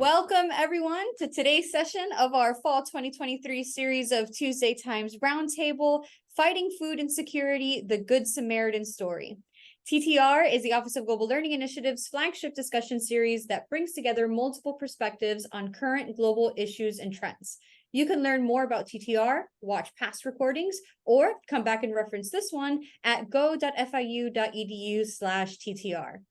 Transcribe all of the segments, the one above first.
Welcome, everyone, to today's session of our Fall 2023 series of Tuesday Times Roundtable, Fighting Food Insecurity, the Good Samaritan Story. TTR is the Office of Global Learning Initiative's flagship discussion series that brings together multiple perspectives on current global issues and trends. You can learn more about TTR, watch past recordings, or come back and reference this one at go.fiu.edu/TTR.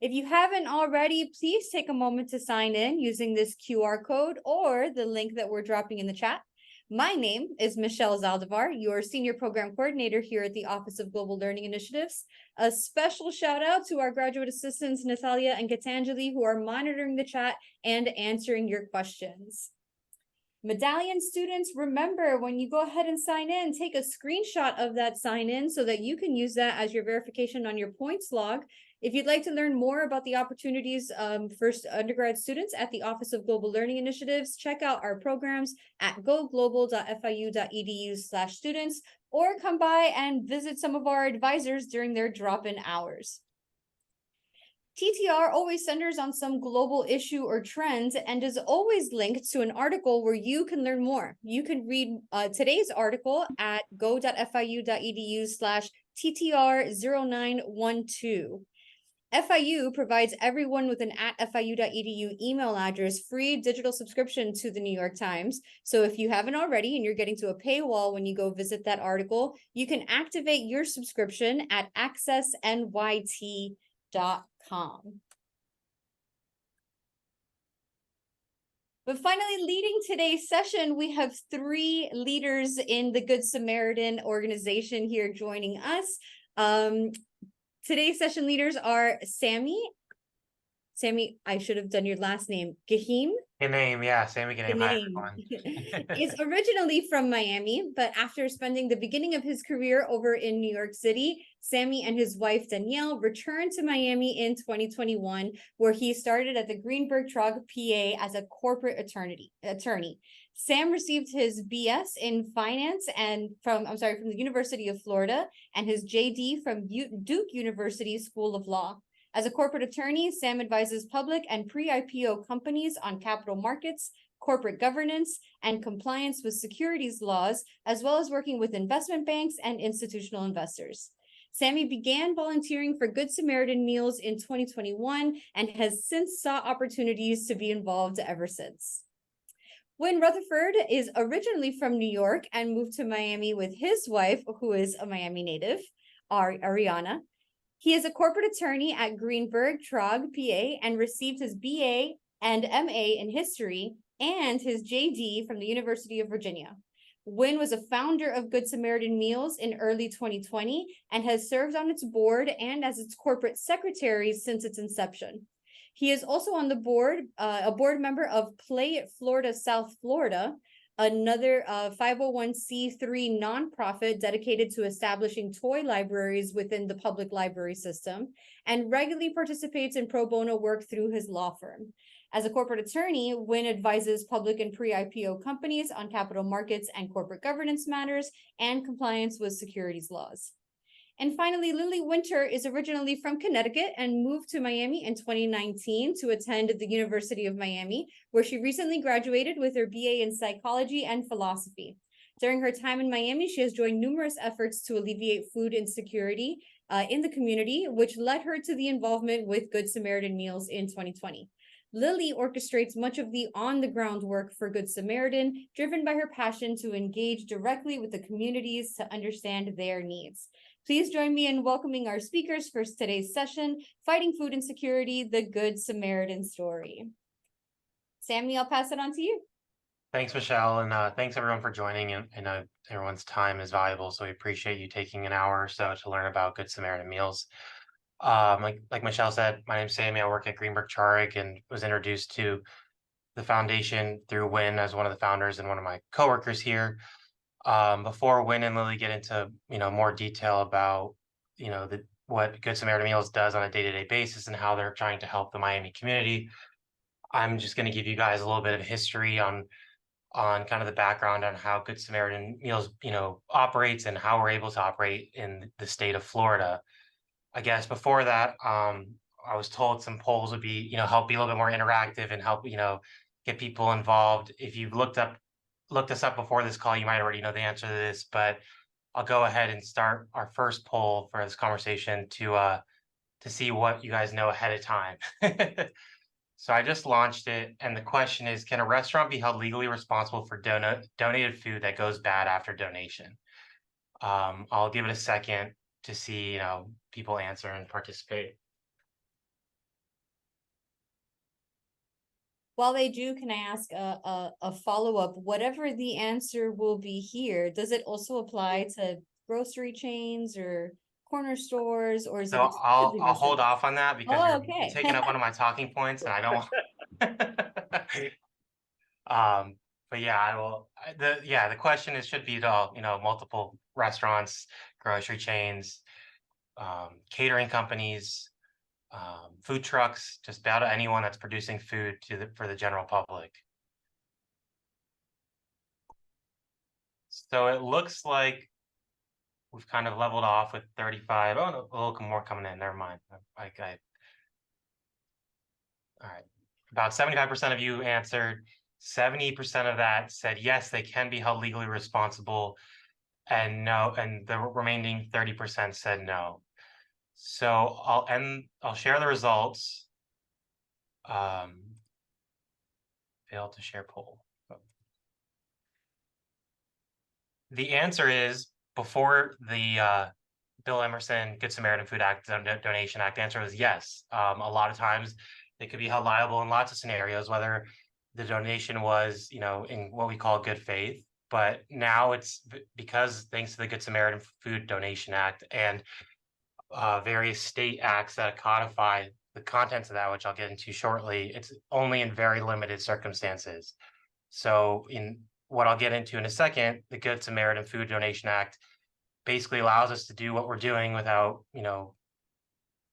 If you haven't already, please take a moment to sign in using this QR code or the link that we're dropping in the chat. My name is Michelle Zaldivar, your Senior Program Coordinator here at the Office of Global Learning Initiatives. A special shout out to our graduate assistants, Natalia and Gitanjali, who are monitoring the chat and answering your questions. Medallion students, remember, when you go ahead and sign in, take a screenshot of that sign in so that you can use that as your verification on your points log. If you'd like to learn more about the opportunities for undergrad students at the Office of Global Learning Initiatives, check out our programs at goglobal.fiu.edu/students, or come by and visit some of our advisors during their drop-in hours. TTR always centers on some global issue or trend and is always linked to an article where you can learn more. You can read today's article at go.fiu.edu/TTR0912. FIU provides everyone with an @fiu.edu email address free digital subscription to the New York Times. So if you haven't already and you're getting to a paywall when you go visit that article, you can activate your subscription at accessnyt.com. But finally, leading today's session, we have three leaders in the Good Samaritan organization here joining us. Today's session leaders are Sami, I should have done your last name, Ghneim. Ghneim, yeah, Sami Ghneim. Is originally from Miami, but after spending the beginning of his career over in New York City, Sami and his wife Danielle returned to Miami in 2021, where he started at the Greenberg Traurig, PA, as a corporate attorney. Sam received his BS in finance and from the University of Florida and his JD from Duke University School of Law. As a corporate attorney, Sam advises public and pre-IPO companies on capital markets, corporate governance, and compliance with securities laws, as well as working with investment banks and institutional investors. Sami began volunteering for Good Samaritan meals in 2021 and has since sought opportunities to be involved ever since. When Rutherford is originally from New York and moved to Miami with his wife, who is a Miami native, Ariana. He is a corporate attorney at Greenberg, Traurig, PA, and received his BA and MA in history and his JD from the University of Virginia. Wynn was a founder of Good Samaritan Meals in early 2020 and has served on its board and as its corporate secretary since its inception. He is also on the board, a board member of Play It Florida South Florida, another 501c3 nonprofit dedicated to establishing toy libraries within the public library system, and regularly participates in pro bono work through his law firm. As a corporate attorney, Wynn advises public and pre-IPO companies on capital markets and corporate governance matters and compliance with securities laws. And finally, Lily Winter is originally from Connecticut and moved to Miami in 2019 to attend the University of Miami, where she recently graduated with her BA in psychology and philosophy. During her time in Miami, she has joined numerous efforts to alleviate food insecurity in the community, which led her to the involvement with Good Samaritan Meals in 2020. Lily orchestrates much of the on-the-ground work for Good Samaritan, driven by her passion to engage directly with the communities to understand their needs. Please join me in welcoming our speakers for today's session, Fighting Food Insecurity, the Good Samaritan Story. Sami, I'll pass it on to you. Thanks, Michelle, and thanks everyone for joining. And everyone's time is valuable, so we appreciate you taking an hour or so to learn about Good Samaritan Meals. Like Michelle said, my name's Sami. I work at Greenberg Traurig and was introduced to the foundation through Wynn as one of the founders and one of my coworkers here. Before Wynn and Lily get into more detail about what Good Samaritan Meals does on a day-to-day basis and how they're trying to help the Miami community, I'm just going to give you guys a little bit of history on kind of the background on how Good Samaritan Meals operates and how we're able to operate in the state of Florida. I guess before that, I was told some polls would be, help be a little bit more interactive and help, get people involved. If you've looked us up before this call, you might already know the answer to this, but I'll go ahead and start our first poll for this conversation to see what you guys know ahead of time. So I just launched it, and the question is, can a restaurant be held legally responsible for donated food that goes bad after donation? I'll give it a second to see, people answer and participate. While they do, can I ask a follow-up? Whatever the answer will be here, does it also apply to grocery chains or corner stores, or is it So I'll exclusively hold restaurants? off on that because Oh, you're okay. taking up one of my talking points, and I don't want. But yeah, I will. The question is should be to all, multiple restaurants, grocery chains, catering companies, food trucks, just about anyone that's producing food for the general public. So it looks like we've kind of leveled off with 35. Oh, no, a little more coming in. Never mind. All right. About 75% of you answered. 70% of that said yes, they can be held legally responsible, and no, and the remaining 30% said no. So I'll share the results. Fail to share poll. The answer is, before the Bill Emerson Good Samaritan Food Act Donation Act, the answer was yes. A lot of times they could be held liable in lots of scenarios, whether the donation was, in what we call good faith. But now it's because, thanks to the Good Samaritan Food Donation Act and various state acts that codify the contents of that, which I'll get into shortly, it's only in very limited circumstances. So in what I'll get into in a second, the Good Samaritan Food Donation Act basically allows us to do what we're doing without,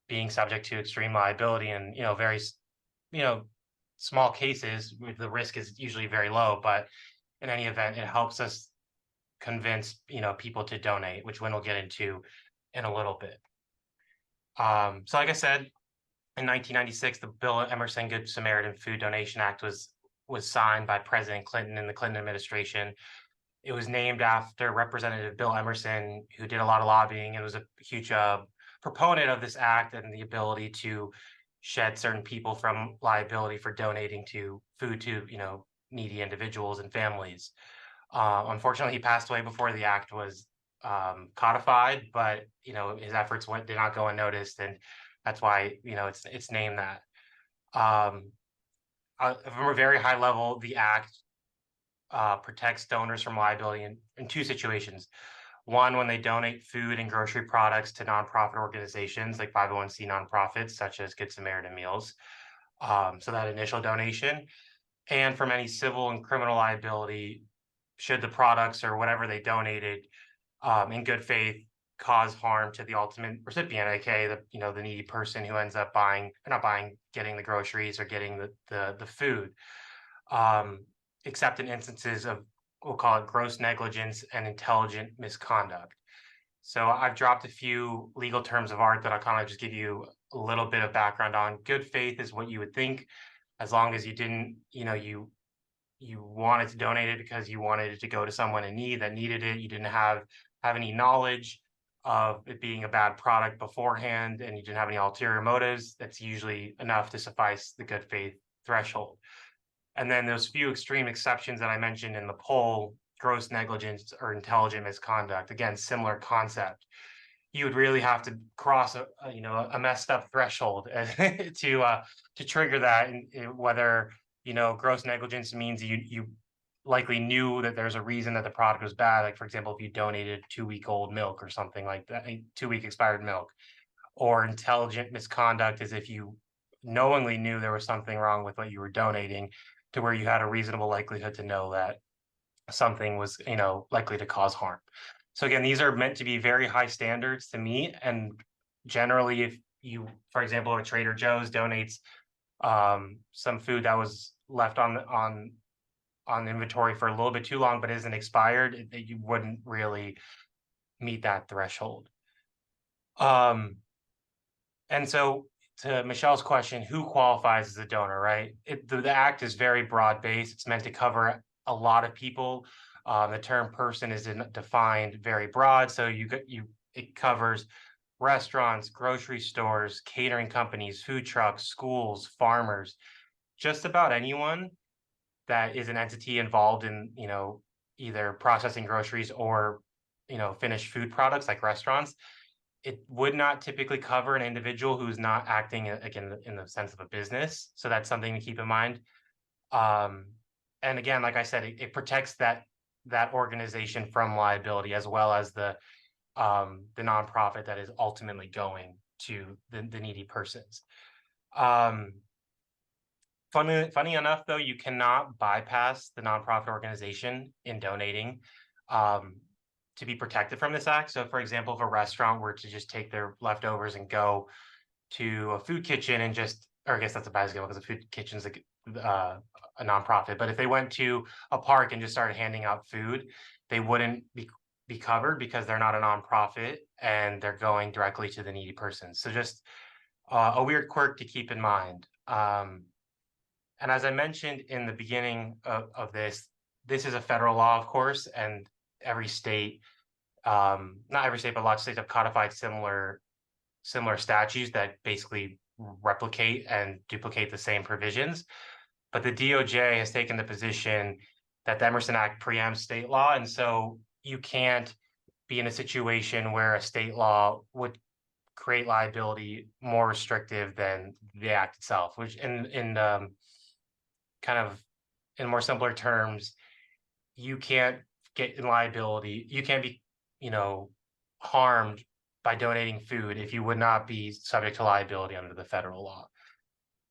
being subject to extreme liability, and, very, small cases, the risk is usually very low, but in any event, it helps us convince, people to donate, which we'll get into in a little bit. So like I said, in 1996, the Bill Emerson Good Samaritan Food Donation Act was signed by President Clinton in the Clinton administration. It was named after Representative Bill Emerson, who did a lot of lobbying and was a huge proponent of this act and the ability to shed certain people from liability for donating to food to, needy individuals and families. Unfortunately, he passed away before the act was codified, but his efforts did not go unnoticed, and that's why it's named that. From a very high level, the act protects donors from liability in two situations. One, when they donate food and grocery products to nonprofit organizations like 501c nonprofits, such as Good Samaritan Meals. So that initial donation, and from any civil and criminal liability should the products or whatever they donated in good faith cause harm to the ultimate recipient, aka the needy person who ends up getting the groceries or getting the food. Except in instances of, we'll call it, gross negligence and intelligent misconduct. So I've dropped a few legal terms of art that I'll kind of just give you a little bit of background on. Good faith is what you would think, as long as you didn't, you wanted to donate it because you wanted it to go to someone in need that needed it. You didn't have any knowledge of it being a bad product beforehand, and you didn't have any ulterior motives. That's usually enough to suffice the good faith threshold. And then those few extreme exceptions that I mentioned in the poll, gross negligence or intelligent misconduct, again, similar concept. You would really have to cross a messed up threshold to trigger that, and whether gross negligence means you likely knew that there's a reason that the product was bad. Like, for example, if you donated 2-week-old milk or something like that, 2-week expired milk. Or intelligent misconduct is if you knowingly knew there was something wrong with what you were donating, to where you had a reasonable likelihood to know that something was, likely to cause harm. So again, these are meant to be very high standards to meet. And generally, if you, for example, a Trader Joe's donates some food that was left on inventory for a little bit too long but isn't expired, you wouldn't really meet that threshold. And so to Michelle's question, who qualifies as a donor, right? The act is very broad-based. It's meant to cover a lot of people. The term person is defined very broad, so it covers restaurants, grocery stores, catering companies, food trucks, schools, farmers, just about anyone that is an entity involved in, either processing groceries or, finished food products like restaurants. It would not typically cover an individual who's not acting again in the sense of a business. So that's something to keep in mind. Um, and again, like I said, it protects that organization from liability, as well as the nonprofit that is ultimately going to the needy persons. Funny enough, though, you cannot bypass the nonprofit organization in donating to be protected from this act. So, for example, if a restaurant were to just take their leftovers and go to a food kitchen and or I guess that's a bad example because a food kitchen is a nonprofit. But if they went to a park and just started handing out food, they wouldn't be covered because they're not a nonprofit and they're going directly to the needy person. So just a weird quirk to keep in mind. And as I mentioned in the beginning of this is a federal law, of course, and every state, not every state, but lots of states have codified similar statutes that basically replicate and duplicate the same provisions. But the DOJ has taken the position that the Emerson Act preempts state law, and so you can't be in a situation where a state law would create liability more restrictive than the act itself, which in kind of in more simpler terms, you can't get in liability. You can't be, harmed by donating food if you would not be subject to liability under the federal law.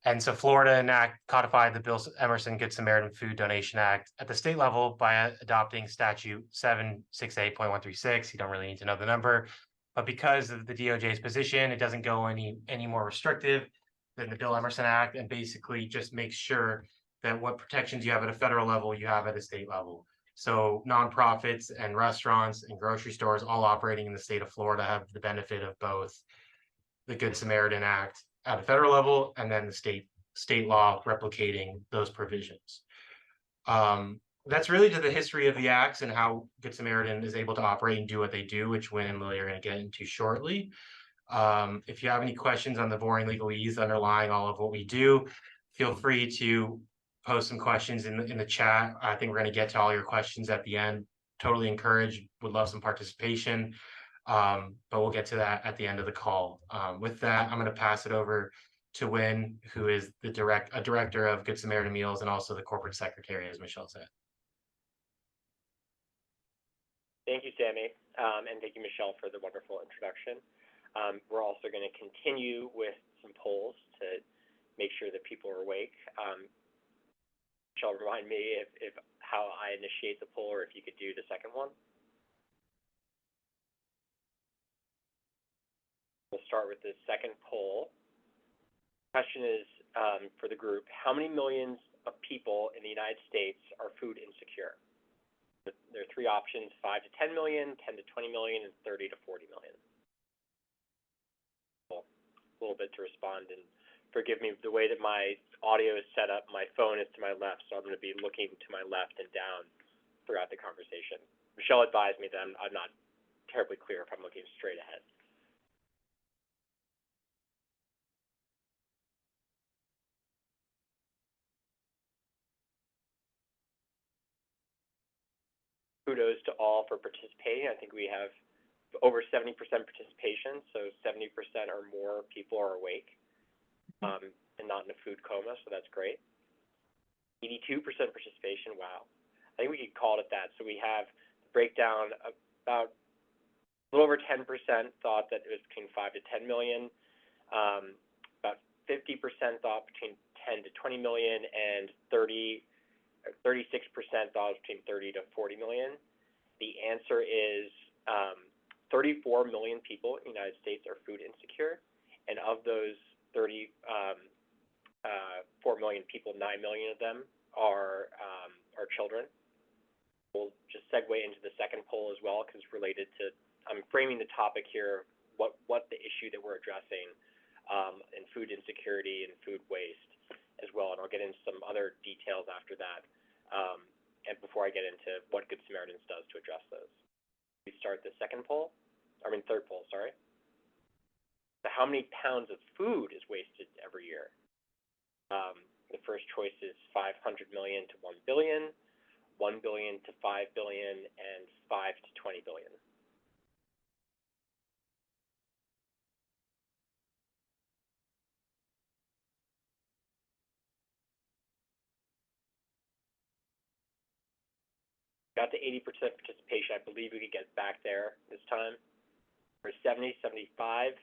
And so Florida codified the Bill Emerson Good Samaritan Food Donation Act at the state level by adopting statute 768.136. You don't really need to know the number, but because of the DOJ's position, it doesn't go any more restrictive than the Bill Emerson Act, and basically just makes sure that what protections you have at a federal level, you have at a state level. So nonprofits and restaurants and grocery stores all operating in the state of Florida have the benefit of both the Good Samaritan Act at a federal level and then the state law replicating those provisions. That's really to the history of the acts and how Good Samaritan is able to operate and do what they do, which Wynn and Lily are going to get into shortly. If you have any questions on the boring legalese underlying all of what we do, feel free to post some questions in the chat. I think we're going to get to all your questions at the end. Totally encouraged, would love some participation, but we'll get to that at the end of the call. With that, I'm going to pass it over to Wynn, who is a director of Good Samaritan Meals and also the corporate secretary, as Michelle said. Thank you, Sami, and thank you, Michelle, for the wonderful introduction. We're also going to continue with some polls to make sure that people are awake. Michelle, remind me if how I initiate the poll, or if you could do the second one. We'll start with the second poll. The question is for the group: how many millions of people in the United States are food insecure? There are three options: 5 to 10 million, 10 to 20 million, and 30 to 40 million. A little bit to respond, and forgive me, the way that my audio is set up, my phone is to my left, so I'm going to be looking to my left and down throughout the conversation. Michelle advised me that I'm not terribly clear if I'm looking straight ahead. Kudos to all for participating. I think we have over 70% participation, so 70% or more people are awake and not in a food coma, so that's great. 82% participation, wow. I think we could call it that. So we have the breakdown, about a little over 10% thought that it was between 5 to 10 million, about 50% thought between 10 to 20 million, and 36% thought between 30 to 40 million. The answer is 34 million people in the United States are food insecure, and of those 4 million people, 9 million of them are children. We'll just segue into the second poll as well, because related to, I'm framing the topic here, what the issue that we're addressing and food insecurity and food waste as well. And I'll get into some other details after that, and before I get into what Good Samaritans does to address those. We start the third poll, sorry. So how many pounds of food is wasted every year? The first choice is 500 million to 1 billion, 1 billion to 5 billion, and 5 to 20 billion. Got to 80% participation. I believe we could get back there this time. For 70, 75,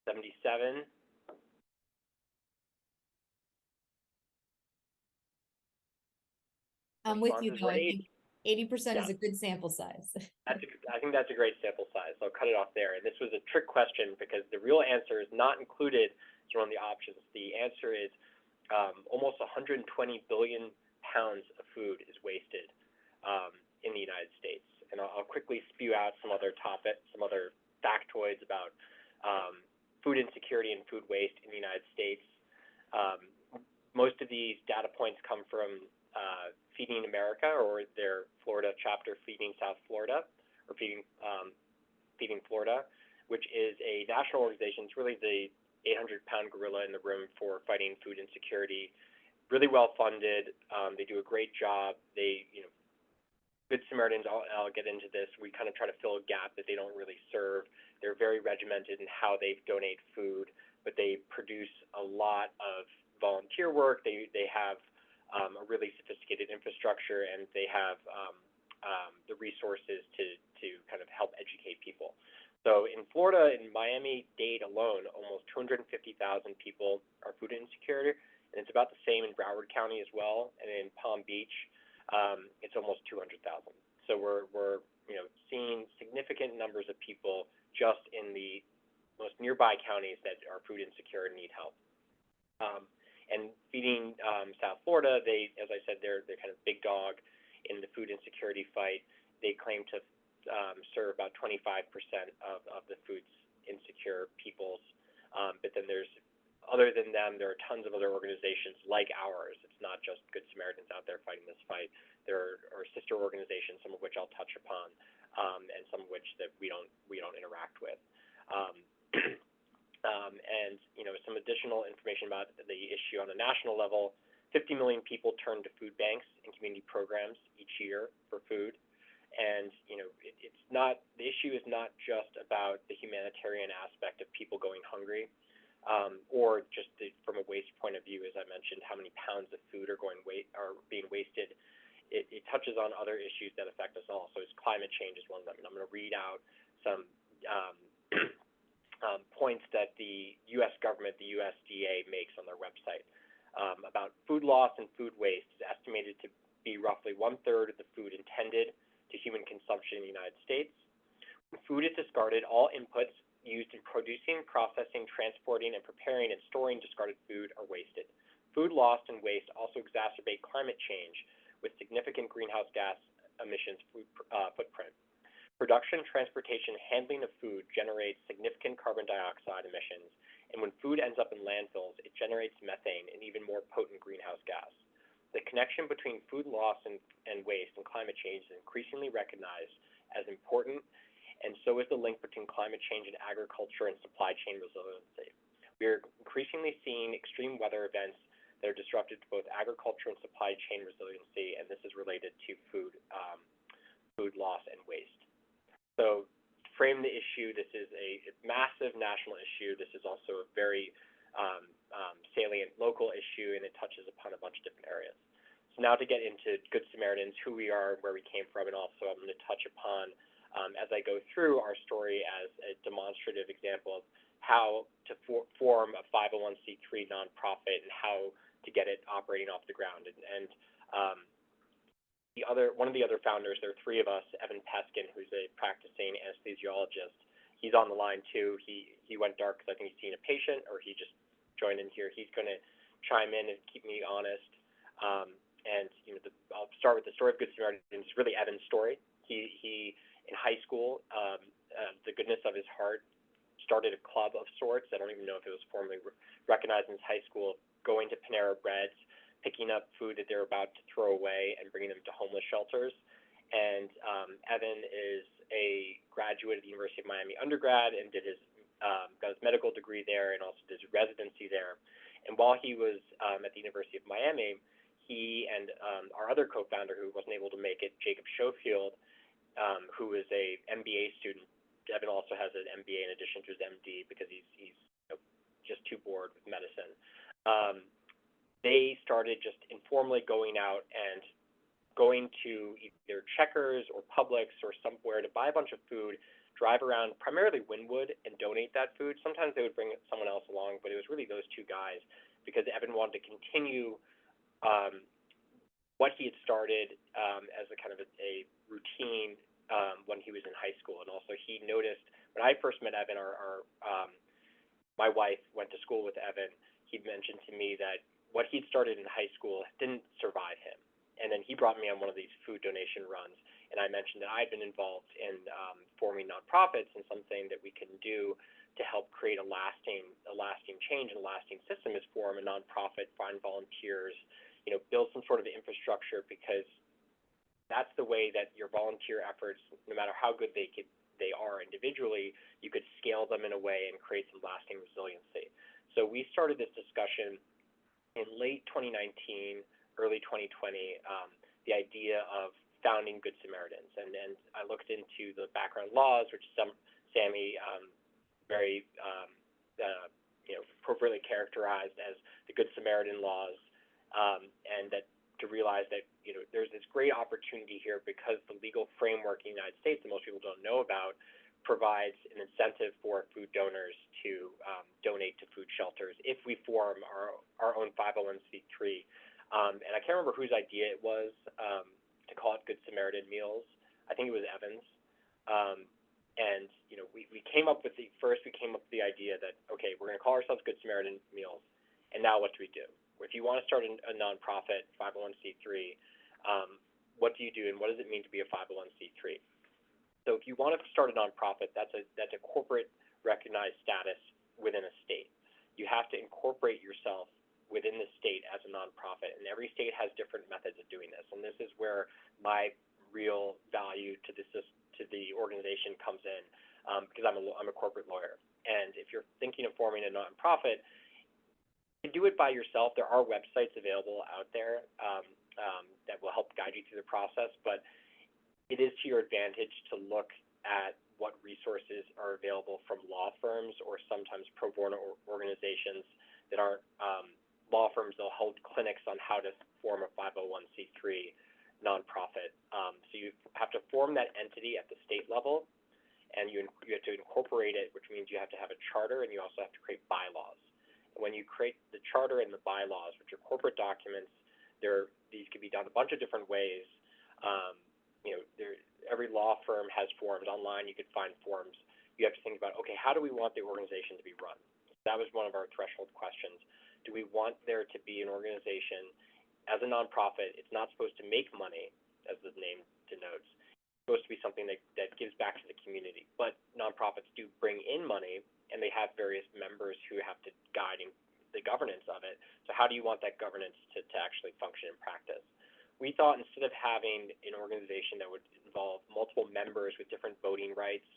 77. I'm with you, Responses though. were I think 80% is a good sample size. I think that's a great sample size. So I'll cut it off there. And this was a trick question because the real answer is not included as one of the options. The answer is almost 120 billion pounds of food is wasted in the United States. And I'll quickly spew out some other factoids about food insecurity and food waste in the United States. Most of these data points come from Feeding America, or their Florida chapter, Feeding South Florida, or Feeding Florida, which is a national organization. It's really the 800-pound gorilla in the room for fighting food insecurity. Really well funded. They do a great job. Good Samaritans, I'll get into this. We kind of try to fill a gap that they don't really serve. They're very regimented in how they donate food, but they produce a lot of volunteer work. They have a really sophisticated infrastructure, and they have the resources to kind of help educate people. So in Florida, in Miami-Dade alone, almost 250,000 people are food insecure, and it's about the same in Broward County as well. And in Palm Beach, it's almost 200,000. So we're seeing significant numbers of people just in the most nearby counties that are food insecure and need help. And Feeding South Florida, as I said, they're kind of big dog in the food insecurity fight. They claim to serve about 25% of the food insecure peoples. But then other than them, there are tons of other organizations like ours. It's not just Good Samaritans out there fighting this fight. There are sister organizations, some of which I'll touch upon, and some of which that we don't interact with. And some additional information about the issue on a national level. 50 million people turn to food banks and community programs each year for food. And the issue is not just about the humanitarian aspect of people going hungry, or just from a waste point of view, as I mentioned, how many pounds of food are being wasted. It touches on other issues that affect us all. So climate change is one of them. And I'm going to read out some points that the U.S. government, the USDA, makes on their website about food loss and food waste. Is estimated to be roughly 1/3 of the food intended to human consumption in the United States. When food is discarded, all inputs used in producing, processing, transporting, and preparing and storing discarded food are wasted. Food lost and waste also exacerbate climate change with significant greenhouse gas emissions footprint. Production, transportation, handling of food generates significant carbon dioxide emissions, and when food ends up in landfills, it generates methane, an even more potent greenhouse gas. The connection between food loss and waste and climate change is increasingly recognized as important, and so is the link between climate change and agriculture and supply chain resiliency. We are increasingly seeing extreme weather events that are disruptive to both agriculture and supply chain resiliency, and this is related to food loss and waste. So to frame the issue, this is a massive national issue. This is also a very salient local issue, and it touches upon a bunch of different areas. So now to get into Good Samaritans, who we are, where we came from, and also I'm going to touch upon, as I go through our story, as a demonstrative example of how to form a 501c3 nonprofit and how to get it operating off the ground. And one of the other founders, there are three of us, Evan Peskin, who's a practicing anesthesiologist. He's on the line too. He went dark because I think he's seen a patient, or he just joined in here. He's going to chime in and keep me honest. I'll start with the story of Good Samaritans. It's really Evan's story. He in high school the goodness of his heart, started a club of sorts. I don't even know if it was formally recognized in his high school, going to Panera Breads, picking up food that they're about to throw away and bringing them to homeless shelters. And Evan is a graduate of the University of Miami undergrad and did his got his medical degree there and also did his residency there. And while he was at the University of Miami, he and our other co-founder who wasn't able to make it, Jacob Schofield, who is a MBA student. Evan also has an MBA in addition to his MD because he's just too bored with medicine. They started just informally going out and going to either Checkers or Publix or somewhere to buy a bunch of food, drive around primarily Wynwood and donate that food. Sometimes they would bring someone else along, but it was really those two guys because Evan wanted to continue what he had started as a kind of a routine when he was in high school. And also he noticed, when I first met Evan, my wife went to school with Evan, he mentioned to me that what he'd started in high school didn't survive him. And then he brought me on one of these food donation runs, and I mentioned that I'd been involved in forming nonprofits and something that we can do to help create a lasting change and a lasting system is form a nonprofit, find volunteers, build some sort of infrastructure, because that's the way that your volunteer efforts, no matter how good they are individually, you could scale them in a way and create some lasting resiliency. So we started this discussion in late 2019, early 2020, the idea of founding Good Samaritans. And I looked into the background laws, which Sami very appropriately characterized as the Good Samaritan laws, and that to realize that there's this great opportunity here because the legal framework in the United States that most people don't know about provides an incentive for food donors to donate to food shelters if we form our own 501c3. And I can't remember whose idea it was to call it Good Samaritan Meals. I think it was Evan's. And we came up with the idea that, okay, we're going to call ourselves Good Samaritan Meals, and now what do we do? If you want to start a nonprofit 501c3, what do you do, and what does it mean to be a 501c3? So if you want to start a nonprofit, that's a corporate recognized status within a state. You have to incorporate yourself within the state as a nonprofit, and every state has different methods of doing this. And this is where my real value to the organization comes in, because I'm a corporate lawyer. And if you're thinking of forming a nonprofit, you can do it by yourself. There are websites available out there that will help guide you through the process, but it is to your advantage to look at what resources are available from law firms or sometimes pro bono organizations that aren't law firms. They'll hold clinics on how to form a 501c3 nonprofit. So you have to form that entity at the state level, and you have to incorporate it, which means you have to have a charter, and you also have to create bylaws. And when you create the charter and the bylaws, which are corporate documents, these can be done a bunch of different ways. Every law firm has forms online. You could find forms. You have to think about, okay, how do we want the organization to be run? That was one of our threshold questions. Do we want there to be an organization as a nonprofit? It's not supposed to make money, as the name denotes. It's supposed to be something that gives back to the community. But nonprofits do bring in money, and they have various members who have to guide the governance of it. So how do you want that governance to actually function in practice? We thought instead of having an organization that would involve multiple members with different voting rights,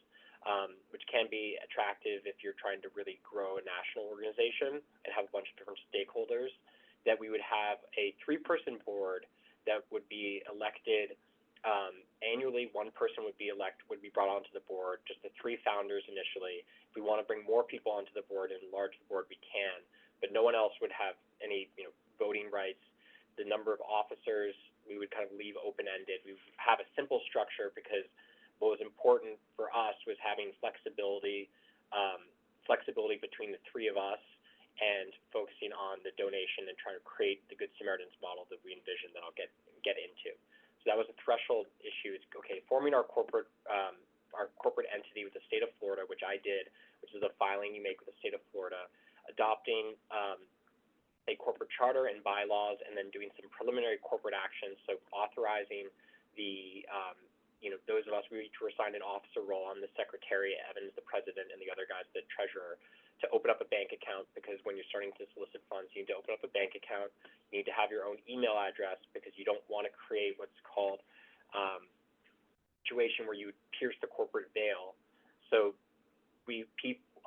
which can be attractive if you're trying to really grow a national organization and have a bunch of different stakeholders, that we would have a 3-person board that would be elected annually. One person would be brought onto the board, just the 3 founders initially. If we want to bring more people onto the board and enlarge the board, we can, but no one else would have any voting rights. The number of officers we would kind of leave open-ended. We would have a simple structure because what was important for us was having flexibility between the 3 of us and focusing on the donation and trying to create the Good Samaritans model that we envision that I'll get into. So that was a threshold issue. It's okay, forming our corporate entity with the state of Florida, which I did, which is a filing you make with the state of Florida, adopting a corporate charter and bylaws, and then doing some preliminary corporate actions, so authorizing the those of us, we each were assigned an officer role. I'm the secretary, Evan's the president, and the other guy's the treasurer, to open up a bank account, because when you're starting to solicit funds, you need to open up a bank account. You need to have your own email address, because you don't want to create what's called situation where you would pierce the corporate veil. So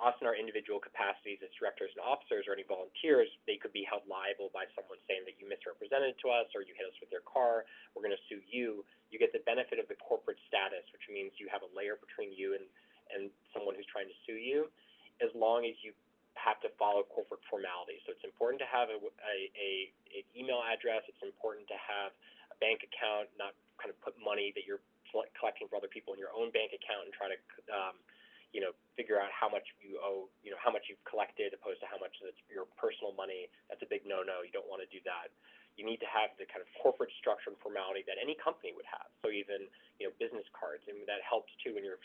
us in our individual capacities as directors and officers, or any volunteers, they could be held liable by someone saying that you misrepresented to us, or you hit us with your car, we're going to sue you. You get the benefit of the corporate status, which means you have a layer between you and someone who's trying to sue you, as long as you have to follow corporate formalities. So it's important to have an email address. It's important to have a bank account, not kind of put money that you're collecting for other people in your own bank account and try to figure out how much you owe, how much you've collected opposed to how much that's your personal money. That's a big no-no. You don't want to do that. You need to have the kind of corporate structure and formality that any company would have. So even, business cards, and that helps too when you're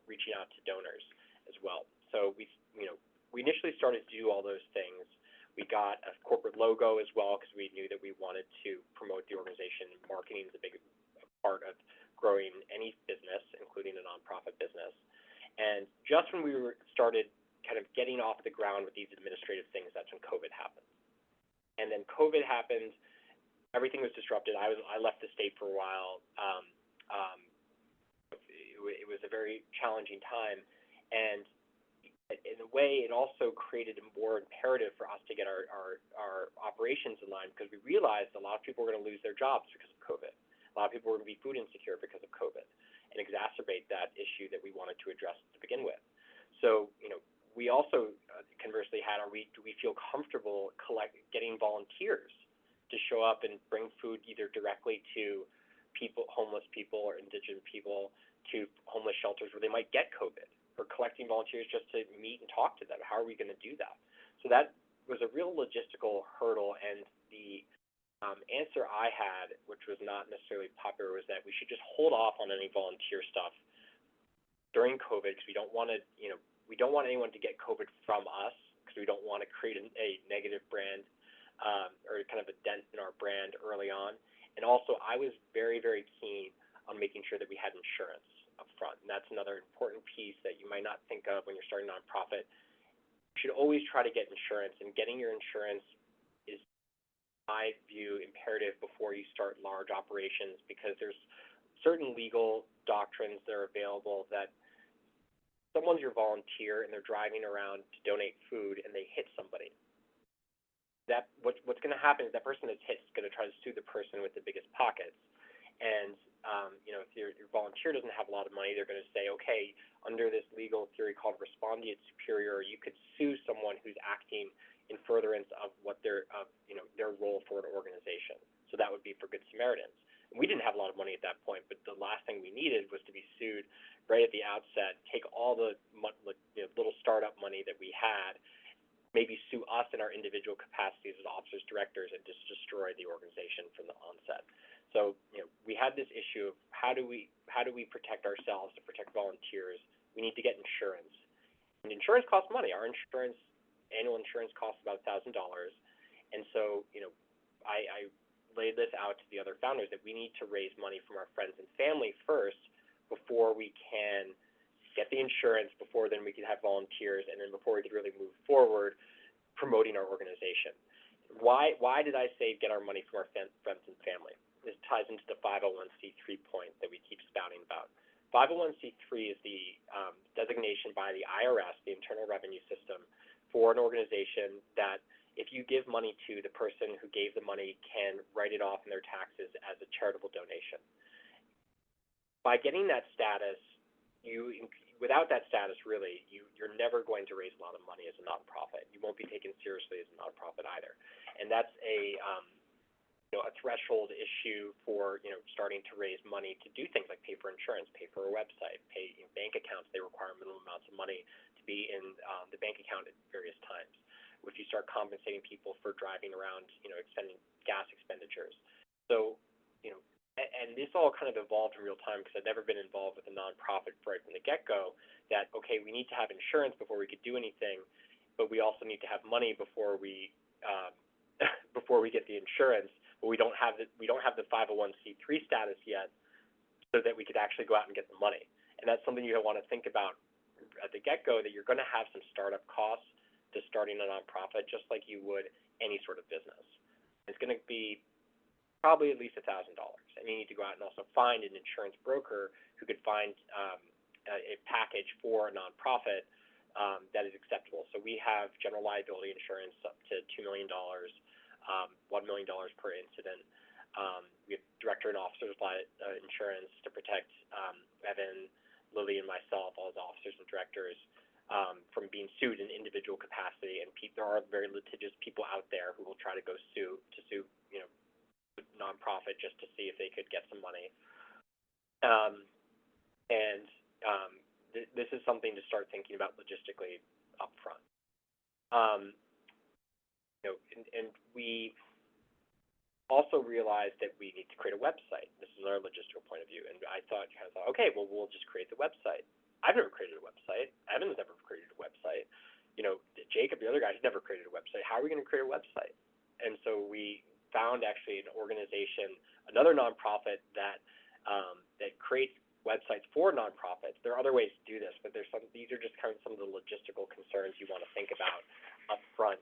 reaching out to donors as well. So we initially started to do all those things. We got a corporate logo as well, because we knew that we wanted to promote the organization. Marketing is a big part of growing any business, including a nonprofit business. And just when we started kind of getting off the ground with these administrative things, that's when COVID happened. And then COVID happened, everything was disrupted. I left the state for a while. It was a very challenging time, and in a way, it also created a more imperative for us to get our operations in line, because we realized a lot of people were going to lose their jobs because of COVID. A lot of people were going to be food insecure because of COVID, and exacerbate that issue that we wanted to address to begin with. So, we also conversely had, do we feel comfortable getting volunteers to show up and bring food either directly to homeless people or indigent people, to homeless shelters where they might get COVID, or collecting volunteers just to meet and talk to them? How are we going to do that? So that was a real logistical hurdle, and the answer I had, which was not necessarily popular, was that we should just hold off on any volunteer stuff during COVID, because we don't want anyone to get COVID from us, because we don't want to create a negative brand or kind of a dent in our brand early on. And also, I was very, very keen on making sure that we had insurance up front, and that's another important piece that you might not think of when you're starting a nonprofit. You should always try to get insurance, and getting your insurance is, I view, imperative before you start large operations, because there's certain legal doctrines that are available that someone's your volunteer and they're driving around to donate food and they hit somebody. What's going to happen is that person that's hit is going to try to sue the person with the biggest pockets. And if your volunteer doesn't have a lot of money, they're going to say, okay, under this legal theory called respondeat superior, you could sue someone who's acting in furtherance of what their role for an organization. So that would be for Good Samaritans. And we didn't have a lot of money at that point, but the last thing we needed was to be sued right at the outset, take all the little startup money that we had, maybe sue us in our individual capacities as officers, directors, and just destroy the organization from the onset. So we had this issue of how do we protect ourselves to protect volunteers? We need to get insurance, and insurance costs money. Our annual insurance costs about $1,000, and so I laid this out to the other founders that we need to raise money from our friends and family first before we can get the insurance, before then we can have volunteers, and then before we could really move forward promoting our organization. Why did I say get our money from our friends and family? This ties into the 501c3 point that we keep spouting about. 501c3 is the designation by the IRS, the Internal Revenue System, for an organization that if you give money to, the person who gave the money can write it off in their taxes as a charitable donation. By getting that status, without that status, really, you're never going to raise a lot of money as a nonprofit. You won't be taken seriously as a nonprofit either, and that's a threshold issue for starting to raise money to do things like pay for insurance, pay for a website, pay bank accounts. They require minimum amounts of money to be in the bank account at various times. If you start compensating people for driving around, expending gas expenditures, so and this all kind of evolved in real time because I'd never been involved with a nonprofit right from the get-go. That okay, we need to have insurance before we could do anything, but we also need to have money before we get the insurance. But we don't have the 501c3 status yet. so that we could actually go out and get the money. And that's something you want to think about at the get-go, that you're going to have some startup costs to starting a nonprofit, just like you would any sort of business. It's going to be probably at least $1,000, and you need to go out and also find an insurance broker who could find a package for a nonprofit that is acceptable. So we have general liability insurance up to $2 million, $1 million per incident. We have director and officers insurance to protect Evan, Lily, and myself, all as officers and directors, from being sued in individual capacity. And there are very litigious people out there who will try to go sue, nonprofit just to see if they could get some money. This is something to start thinking about logistically up front. And we also realized that we need to create a website. This is our logistical point of view. And I thought, okay, well, we'll just create the website. I've never created a website. Evan's never created a website. Jacob, the other guy, has never created a website. How are we going to create a website? And so we found actually an organization, another nonprofit that creates websites for nonprofits. There are other ways to do this, but these are just kind of some of the logistical concerns you want to think about up front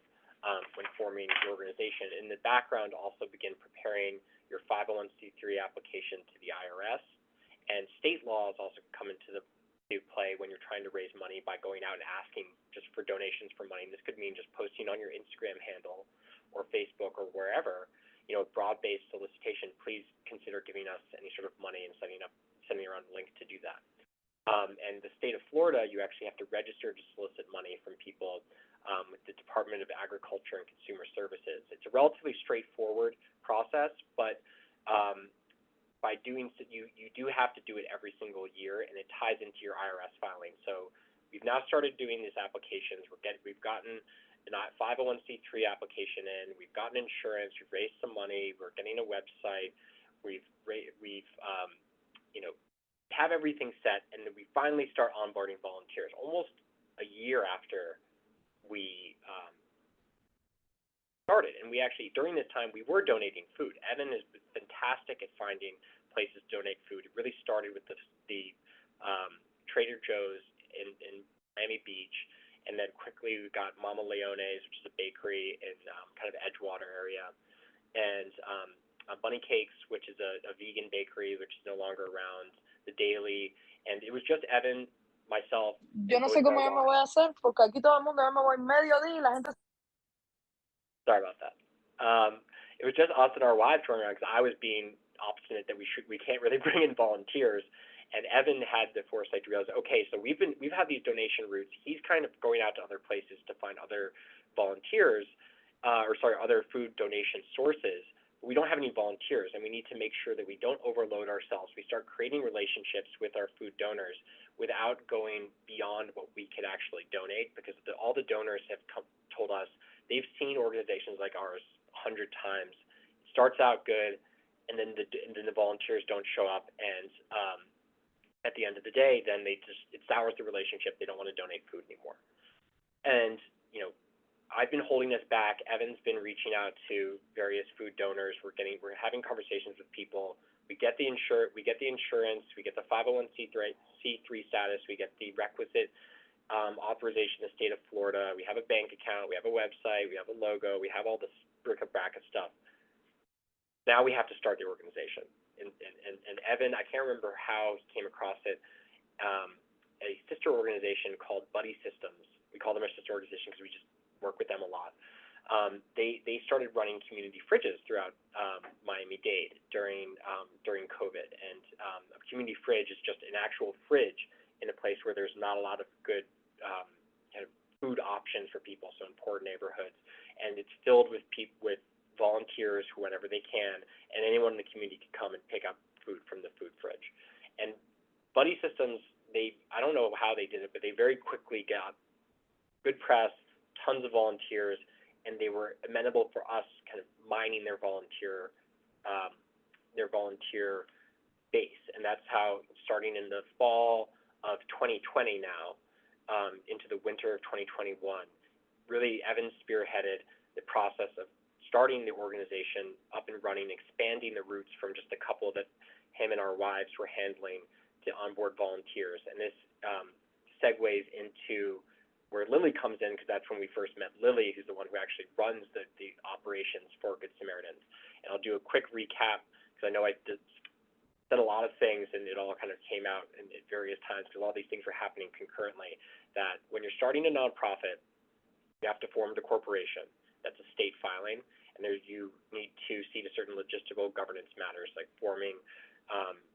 when forming your organization. In the background, also begin preparing your 501c3 application to the IRS. And state laws also come into play when you're trying to raise money by going out and asking just for donations for money. And this could mean just posting on your Instagram handle or Facebook or wherever, broad-based solicitation. Please consider giving us any sort of money and sending around a link to do that. And the state of Florida, you actually have to register to solicit money from people with the Department of Agriculture and Consumer Services. It's a relatively straightforward process, but by doing so, you do have to do it every single year, and it ties into your IRS filing. So we've now started doing these applications. We've gotten a 501c3 application in. We've gotten insurance. We've raised some money. We're getting a website. We've have everything set, and then we finally start onboarding volunteers almost a year after we started. And we actually, during this time, we were donating food. Evan is fantastic at finding places to donate food. It really started with the Trader Joe's in Miami Beach, and then quickly we got Mama Leone's, which is a bakery in kind of Edgewater area, and Bunny Cakes, which is a vegan bakery, which is no longer around, the Daily, and it was just Evan, myself. Yo no sé cómo yo me voy a hacer, porque aquí todo el mundo me voy mediodía y la gente. Sorry about that. It was just us and our wives running around because I was being obstinate that we can't really bring in volunteers, and Evan had the foresight to realize, okay, so we've had these donation routes. He's kind of going out to other places to find other volunteers, other food donation sources. We don't have any volunteers, and we need to make sure that we don't overload ourselves. We start creating relationships with our food donors without going beyond what we could actually donate, because all the donors have told us they've seen organizations like ours 100 times. It starts out good, and then the volunteers don't show up, and at the end of the day, then it sours the relationship. They don't want to donate food anymore. And I've been holding this back. Evan's been reaching out to various food donors. We're having conversations with people. We get the insurance. We get the 501c3 status. We get the requisite authorization in the state of Florida. We have a bank account. We have a website. We have a logo. We have all this bric-a-brac stuff. Now we have to start the organization. And Evan, I can't remember how he came across it. A sister organization called Buddy Systems. We call them our sister organization because we just work with them a lot. They started running community fridges throughout Miami-Dade during COVID, and a community fridge is just an actual fridge in a place where there's not a lot of good kind of food options for people, so in poor neighborhoods, and it's filled with volunteers whenever they can, and anyone in the community can come and pick up food from the food fridge. And Buddy Systems, I don't know how they did it, but they very quickly got good press, tons of volunteers, and they were amenable for us kind of mining their volunteer base. And that's how, starting in the fall of 2020 now, into the winter of 2021, really Evan spearheaded the process of starting the organization up and running, expanding the routes from just a couple that him and our wives were handling to onboard volunteers. And this segues into where Lily comes in, because that's when we first met Lily, who's the one who actually runs the operations for Good Samaritans. And I'll do a quick recap, because I know I said a lot of things and it all kind of came out at various times, because all these things were happening concurrently, that when you're starting a nonprofit, you have to form the corporation. That's a state filing. And you need to see to certain logistical governance matters, like forming,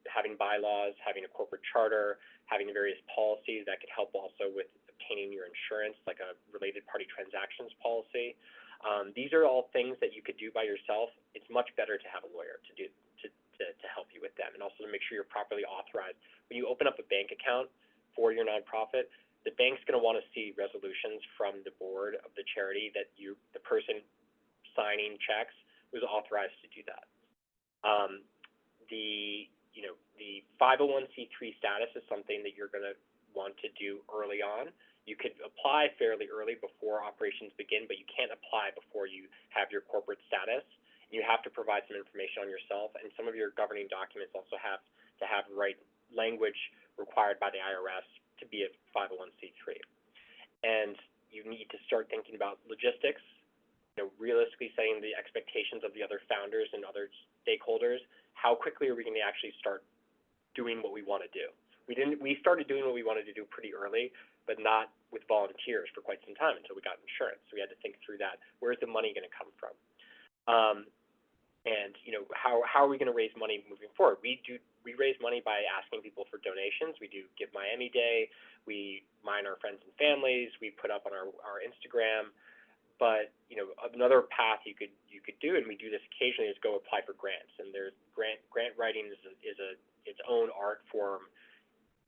having bylaws, having a corporate charter, having the various policies that could help also with obtaining your insurance, like a related party transactions policy. These are all things that you could do by yourself. It's much better to have a lawyer to help you with them, and also to make sure you're properly authorized. When you open up a bank account for your nonprofit, the bank's going to want to see resolutions from the board of the charity that the person signing checks was authorized to do that. The 501c3 status is something that you're going to want to do early on. You could apply fairly early before operations begin, but you can't apply before you have your corporate status. You have to provide some information on yourself, and some of your governing documents also have to have the right language required by the IRS to be a 501c3. And you need to start thinking about logistics, realistically setting the expectations of the other founders and other stakeholders. How quickly are we going to actually start doing what we want to do? We started doing what we wanted to do pretty early, but not with volunteers for quite some time until we got insurance. So we had to think through that. Where's the money going to come from? And how are we going to raise money moving forward? We raise money by asking people for donations. We do Give Miami Day. We mine our friends and families. We put up on our Instagram. But another path you could do, and we do this occasionally, is go apply for grants. And there's grant writing is its own art form.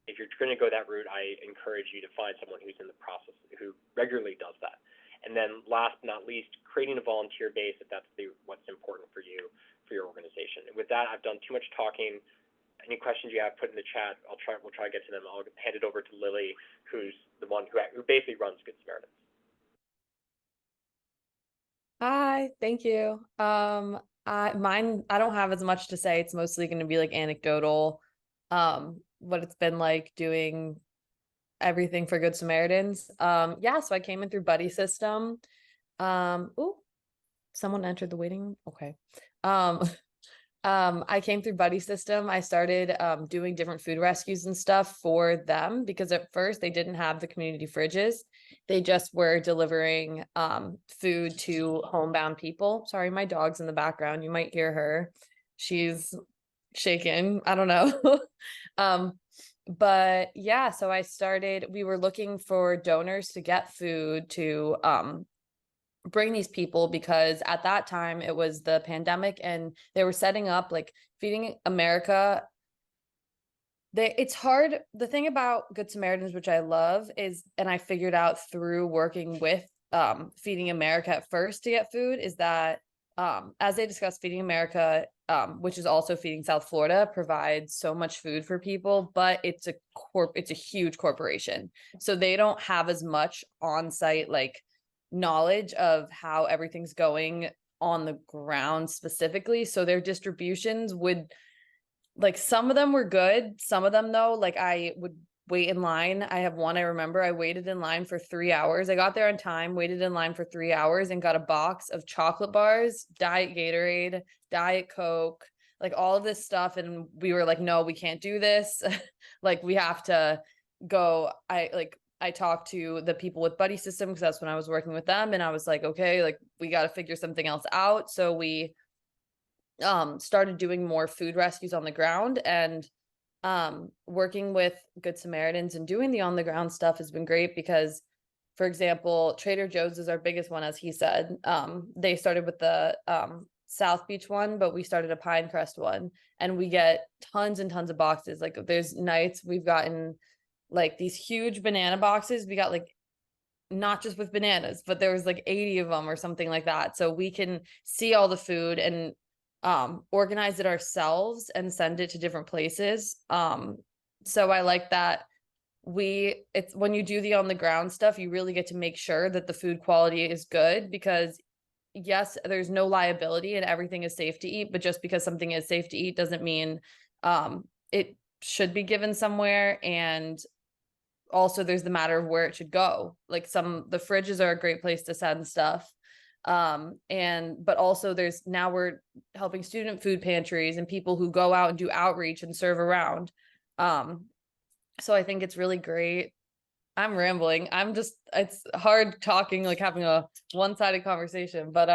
If you're going to go that route, I encourage you to find someone who's in the process, who regularly does that. And then last but not least, creating a volunteer base, if that's what's important for you, for your organization. And with that, I've done too much talking. Any questions you have, put in the chat. We'll try to get to them. I'll hand it over to Lily, who's the one who basically runs Good Samaritans. Hi, thank you. I don't have as much to say. It's mostly going to be like anecdotal, what it's been like doing everything for Good Samaritans. Yeah, so I came in through buddy system. Ooh, someone entered the waiting room. Okay. I came through buddy system. I started doing different food rescues and stuff for them, because at first they didn't have the community fridges. They just were delivering food to homebound people. Sorry, my dog's in the background. You might hear her. She's shaking. I don't know. But yeah, so we were looking for donors to get food to bring these people, because at that time it was the pandemic and they were setting up like Feeding America. It's hard. The thing about Good Samaritans, which I love, is, and I figured out through working with Feeding America at first to get food, is that as they discussed, Feeding America, which is also Feeding South Florida, provides so much food for people, but it's a huge corporation. So they don't have as much on-site like knowledge of how everything's going on the ground specifically. So their distributions would, like, some of them were good. Some of them though, like I would wait in line. I have one, I remember I waited in line for 3 hours. I got there on time, waited in line for 3 hours and got a box of chocolate bars, Diet Gatorade, Diet Coke, like all of this stuff. And we were like, no, we can't do this. Like we have to go. I talked to the people with Buddy System, because that's when I was working with them. And I was like, okay, like we got to figure something else out. So we started doing more food rescues on the ground, and working with Good Samaritans and doing the on the ground stuff has been great, because, for example, Trader Joe's is our biggest one, as he said. They started with the South Beach one, but we started a Pinecrest one, and we get tons and tons of boxes. Like there's nights we've gotten like these huge banana boxes. We got like, not just with bananas, but there was like 80 of them or something like that. So we can see all the food and organize it ourselves and send it to different places. So I like that it's when you do the on the ground stuff, you really get to make sure that the food quality is good, because yes, there's no liability and everything is safe to eat, but just because something is safe to eat doesn't mean it should be given somewhere. And also there's the matter of where it should go. Like the fridges are a great place to send stuff. But also now we're helping student food pantries and people who go out and do outreach and serve around. So I think it's really great. I'm rambling. It's hard talking, like having a one-sided conversation, but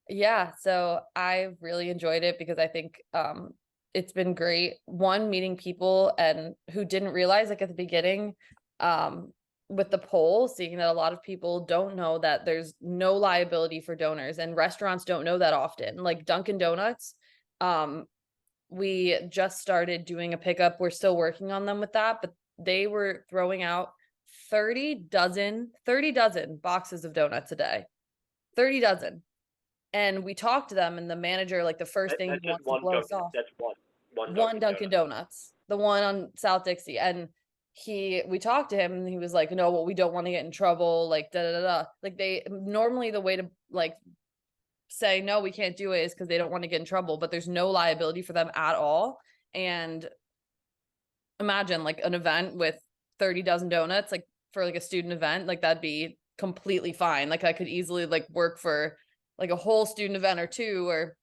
yeah, so I've really enjoyed it because I think it's been great. One, meeting people and who didn't realize, like at the beginning, with the poll, seeing that a lot of people don't know that there's no liability for donors, and restaurants don't know that often. Like Dunkin Donuts, we just started doing a pickup. We're still working on them with that, but they were throwing out 30 dozen boxes of donuts a day. 30 dozen. And we talked to them, and the manager, like the first thing he wants to blow us off. That's One Dunkin Donuts, the one on South Dixie. And we talked to him, and he was like, no, well, we don't want to get in trouble, like da da da. Like normally the way to like say no, we can't do it is because they don't want to get in trouble, but there's no liability for them at all. And imagine like an event with 30 dozen donuts, like for like a student event, like that'd be completely fine. Like I could easily like work for like a whole student event or two, or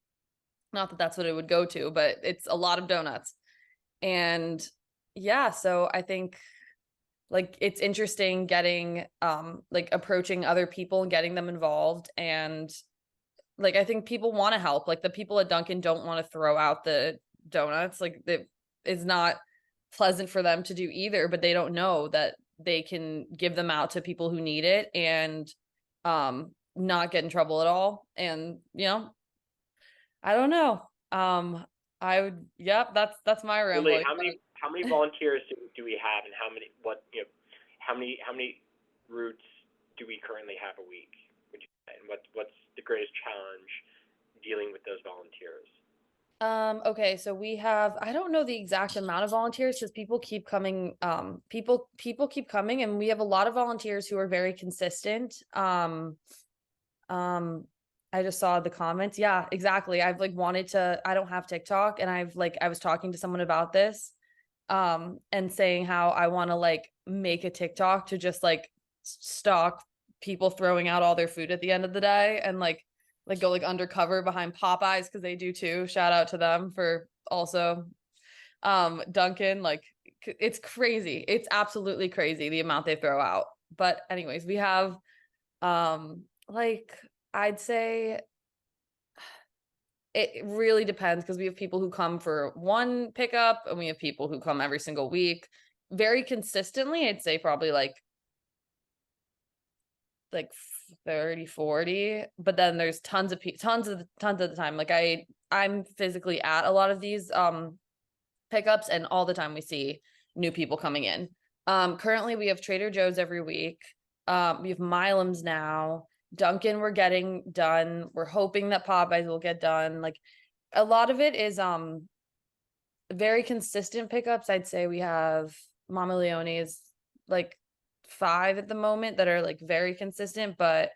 not that that's what it would go to, but it's a lot of donuts. And yeah, so I think like it's interesting getting like approaching other people and getting them involved. And like I think people want to help. Like the people at Dunkin' don't want to throw out the donuts. Like it is not pleasant for them to do either, but they don't know that they can give them out to people who need it and not get in trouble at all. And I don't know. That's my rambling. Really, how many volunteers do we have, and how many routes do we currently have a week? Would you say? And what's the greatest challenge dealing with those volunteers? Okay, so we have, I don't know the exact amount of volunteers because people keep coming, people keep coming, and we have a lot of volunteers who are very consistent. I just saw the comments. Yeah, exactly. I've like I don't have TikTok, and I was talking to someone about this, and saying how I want to like make a TikTok to just like stalk people throwing out all their food at the end of the day, and like go like undercover behind Popeyes, because they do too. Shout out to them for also Dunkin'. Like it's crazy. It's absolutely crazy the amount they throw out. But anyways, we have like I'd say it really depends, because we have people who come for one pickup and we have people who come every single week. Very consistently, I'd say probably like 30, 40, but then there's tons of the time. Like I'm physically at a lot of these pickups, and all the time we see new people coming in. Currently we have Trader Joe's every week. We have Milam's now. Dunkin' we're getting done. We're hoping that Popeyes will get done. Like a lot of it is very consistent pickups. I'd say we have Mama Leone's like 5 at the moment that are like very consistent, but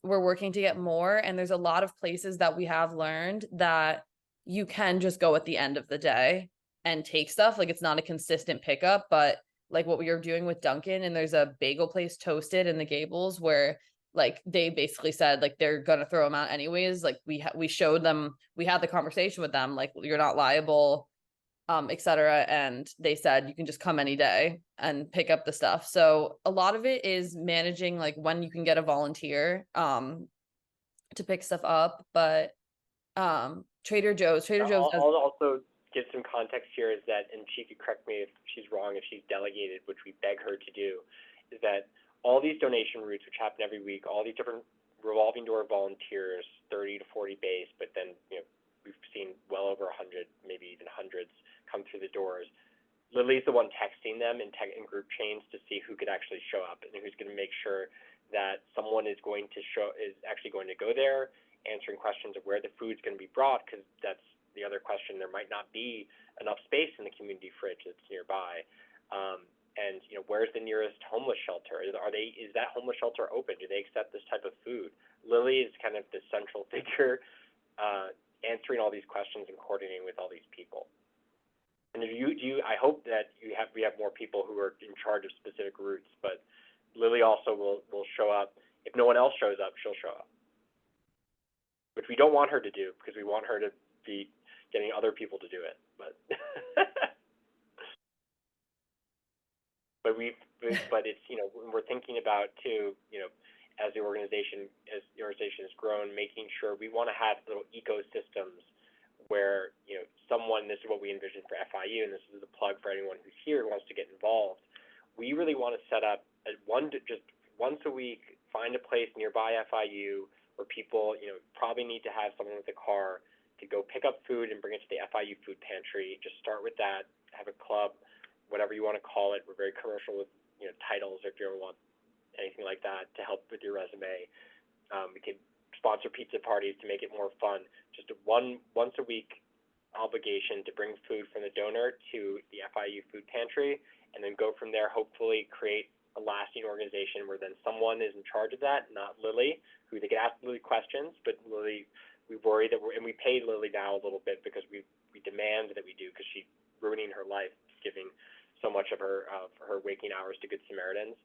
we're working to get more. And there's a lot of places that we have learned that you can just go at the end of the day and take stuff. Like it's not a consistent pickup, but like what we are doing with Dunkin', and there's a bagel place, Toasted, in the Gables, where like they basically said like they're gonna throw them out anyways. Like we showed them, we had the conversation with them, like you're not liable, etc. And they said you can just come any day and pick up the stuff. So a lot of it is managing like when you can get a volunteer to pick stuff up. But Trader Joe's I'll also give some context here, is that, and she could correct me if she's wrong, if she's delegated, which we beg her to do, is that all these donation routes, which happen every week, all these different revolving door volunteers, 30 to 40 base, but then we've seen well over 100, maybe even hundreds, come through the doors. Lily's the one texting them in group chains to see who could actually show up and who's going to make sure that someone is actually going to go there, answering questions of where the food's going to be brought, because that's the other question. There might not be enough space in the community fridge that's nearby. And where's the nearest homeless shelter? Is that homeless shelter open? Do they accept this type of food? Lily is kind of the central figure, answering all these questions and coordinating with all these people. And if I hope that we have more people who are in charge of specific routes, but Lily also will show up. If no one else shows up, she'll show up, which we don't want her to do because we want her to be getting other people to do it. But but it's, you know, when we're thinking about too, you know, as the organization has grown, making sure we want to have little ecosystems where, you know, this is what we envision for FIU, and this is a plug for anyone who's here who wants to get involved. We really want to set up just once a week, find a place nearby FIU where people, you know, probably need to have someone with a car to go pick up food and bring it to the FIU food pantry. Just start with that, have a club, whatever you want to call it. We're very commercial with, you know, titles if you ever want anything like that to help with your resume. We could sponsor pizza parties to make it more fun. Just a once a week obligation to bring food from the donor to the FIU food pantry, and then go from there, hopefully create a lasting organization where then someone is in charge of that, not Lily, who they can ask Lily questions, but Lily, we worry that and we pay Lily now a little bit because we demand that we do, because she's ruining her life, giving so much of her waking hours to Good Samaritans.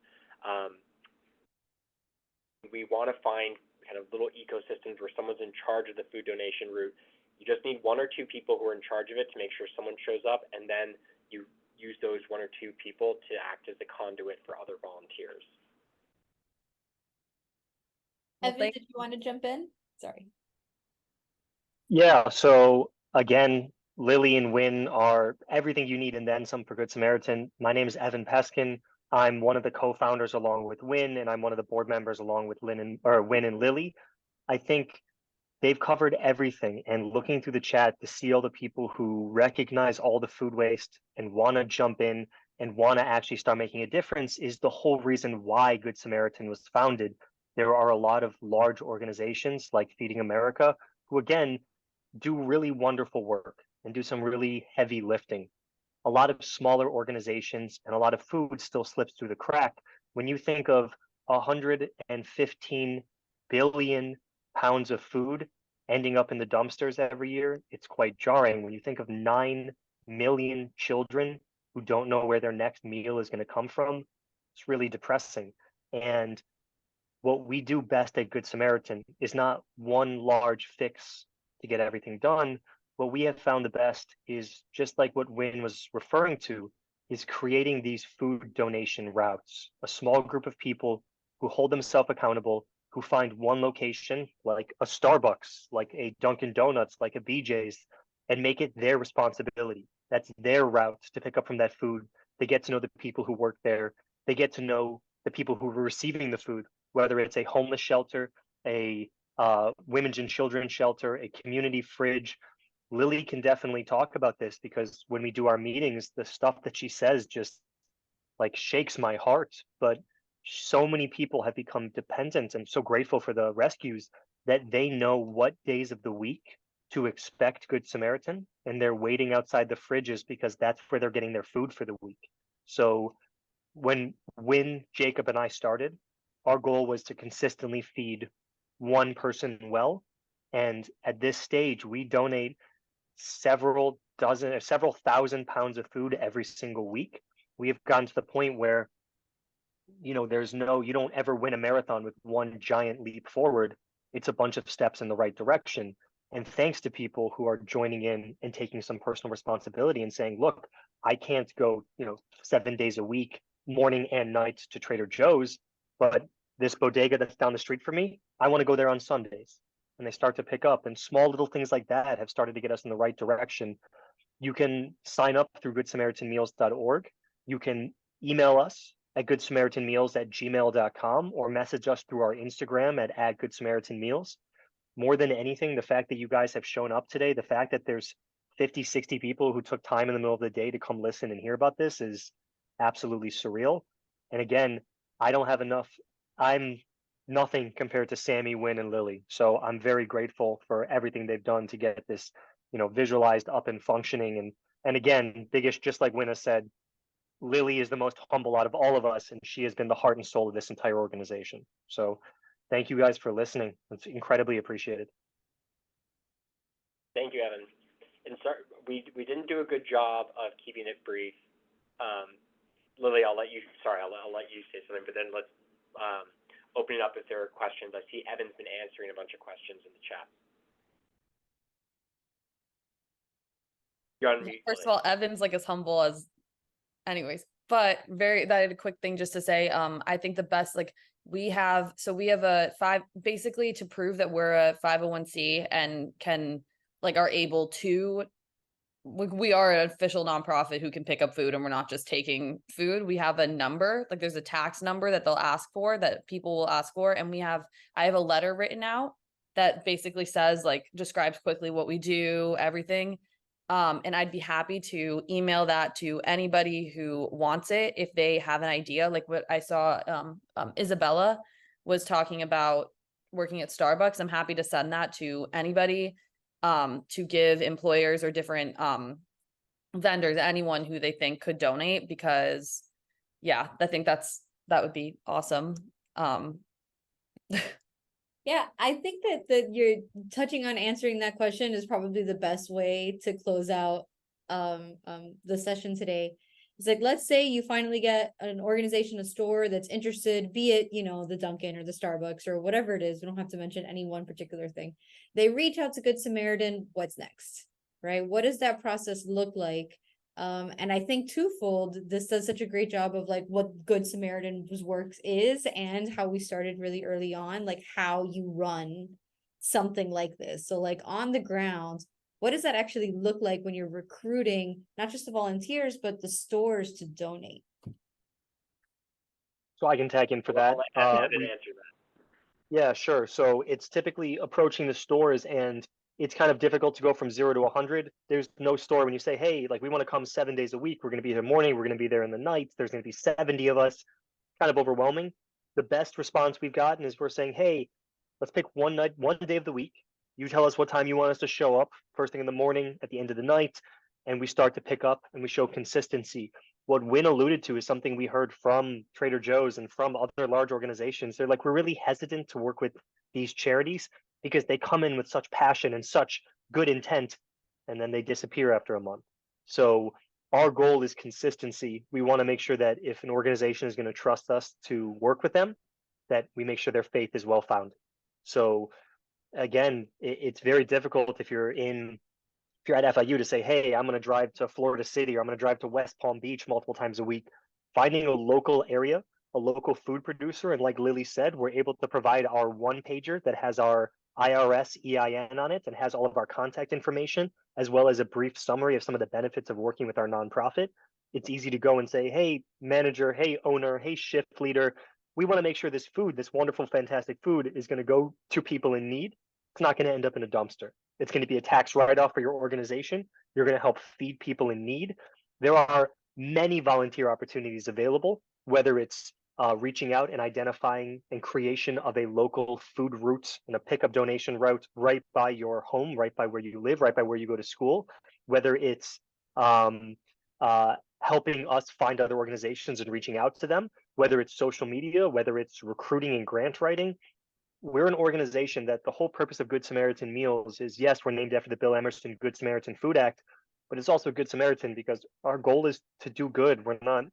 We want to find kind of little ecosystems where someone's in charge of the food donation route. You just need one or two people who are in charge of it to make sure someone shows up, and then you use those one or two people to act as the conduit for other volunteers. Well, Evan, did you want to jump in? Sorry. Yeah, so again, Lily and Wynn are everything you need and then some for Good Samaritan. My name is Evan Peskin. I'm one of the co-founders along with Wynn, and I'm one of the board members along with Wynn and Lily. I think they've covered everything, and looking through the chat to see all the people who recognize all the food waste and want to jump in and want to actually start making a difference is the whole reason why Good Samaritan was founded. There are a lot of large organizations like Feeding America who, again, do really wonderful work and do some really heavy lifting. A lot of smaller organizations and a lot of food still slips through the crack. When you think of 115 billion pounds of food ending up in the dumpsters every year, it's quite jarring. When you think of 9 million children who don't know where their next meal is going to come from, it's really depressing. And what we do best at Good Samaritan is not one large fix to get everything done. What we have found the best is, just like what Wynn was referring to, is creating these food donation routes. A small group of people who hold themselves accountable, who find one location, like a Starbucks, like a Dunkin Donuts, like a BJ's, and make it their responsibility. That's their route to pick up from that food. They get to know the people who work there. They get to know the people who are receiving the food, whether it's a homeless shelter, a women's and children's shelter, a community fridge. Lily can definitely talk about this, because when we do our meetings, the stuff that she says just like shakes my heart. But so many people have become dependent, and so grateful for the rescues that they know what days of the week to expect Good Samaritan, and they're waiting outside the fridges because that's where they're getting their food for the week. So when Jacob and I started, our goal was to consistently feed one person well. And at this stage, we donate several thousand pounds of food every single week. We have gotten to the point where, you know, you don't ever win a marathon with one giant leap forward. It's a bunch of steps in the right direction. And thanks to people who are joining in and taking some personal responsibility and saying, look, I can't go, 7 days a week, morning and night, to Trader Joe's, but this bodega that's down the street from me, I want to go there on Sundays. And they start to pick up, and small little things like that have started to get us in the right direction. You can sign up through goodsamaritanmeals.org. You can email us at goodsamaritanmeals@gmail.com, or message us through our Instagram at @goodsamaritanmeals. More than anything, the fact that you guys have shown up today, the fact that there's 50, 60 people who took time in the middle of the day to come listen and hear about this is absolutely surreal. And again, I'm nothing compared to Sami, Wynn, and Lily. So I'm very grateful for everything they've done to get this, visualized, up and functioning. And again, biggest, just like Wynn has said, Lily is the most humble out of all of us, and she has been the heart and soul of this entire organization. So thank you guys for listening. It's incredibly appreciated. Thank you, Evan. And sorry, we didn't do a good job of keeping it brief. Lily, I'll let you say something, but then let's open it up if there are questions. I see Evan's been answering a bunch of questions in the chat. You're on mute, First of Lily. all, Evan's like as humble as anyways, but that I had a quick thing just to say. I think the best, like we have a basically to prove that we're a 501c and are able to, we are an official nonprofit who can pick up food and we're not just taking food. We have a number, like there's a tax number that they'll ask for, that people will ask for. And I have a letter written out that basically says, like, describes quickly what we do, everything. And I'd be happy to email that to anybody who wants it if they have an idea. Like what I saw, Isabella was talking about working at Starbucks. I'm happy to send that to anybody, to give employers or different vendors, anyone who they think could donate, because yeah, I think that would be awesome. Yeah, I think that you're touching on answering that question is probably the best way to close out the session today. It's like, let's say you finally get an organization, a store that's interested, be it, the Dunkin' or the Starbucks or whatever it is. We don't have to mention any one particular thing. They reach out to Good Samaritan. What's next, right? What does that process look like? And I think twofold, this does such a great job of like what Good Samaritan's work is and how we started really early on, like how you run something like this. So like on the ground, what does that actually look like when you're recruiting, not just the volunteers, but the stores to donate? So I can tag in for that. I'll let Evan answer that. Yeah, sure. So it's typically approaching the stores, and it's kind of difficult to go from 0 to 100. There's no store when you say, hey, like we want to come 7 days a week. We're going to be there morning. We're going to be there in the night. There's going to be 70 of us. Kind of overwhelming. The best response we've gotten is we're saying, hey, let's pick one day of the week. You tell us what time you want us to show up, first thing in the morning, at the end of the night, and we start to pick up and we show consistency. What Win alluded to is something we heard from Trader Joe's and from other large organizations. They're like, we're really hesitant to work with these charities because they come in with such passion and such good intent, and then they disappear after a month. So our goal is consistency. We want to make sure that if an organization is going to trust us to work with them, that we make sure their faith is well founded. So again, it's very difficult if you're at FIU to say, hey, I'm going to drive to Florida City or I'm going to drive to West Palm Beach multiple times a week. Finding a local area, a local food producer, and like Lily said, we're able to provide our one pager that has our IRS EIN on it and has all of our contact information, as well as a brief summary of some of the benefits of working with our nonprofit. It's easy to go and say, hey, manager, hey, owner, hey, shift leader, we want to make sure this food, this wonderful, fantastic food is going to go to people in need. It's not going to end up in a dumpster. It's going to be a tax write-off for your organization. You're going to help feed people in need. There are many volunteer opportunities available, whether it's reaching out and identifying and creation of a local food route and a pickup donation route right by your home, right by where you live, right by where you go to school, whether it's helping us find other organizations and reaching out to them, whether it's social media, whether it's recruiting and grant writing. We're an organization that the whole purpose of Good Samaritan Meals is, yes, we're named after the Bill Emerson Good Samaritan Food Act, but it's also Good Samaritan because our goal is to do good. We're not,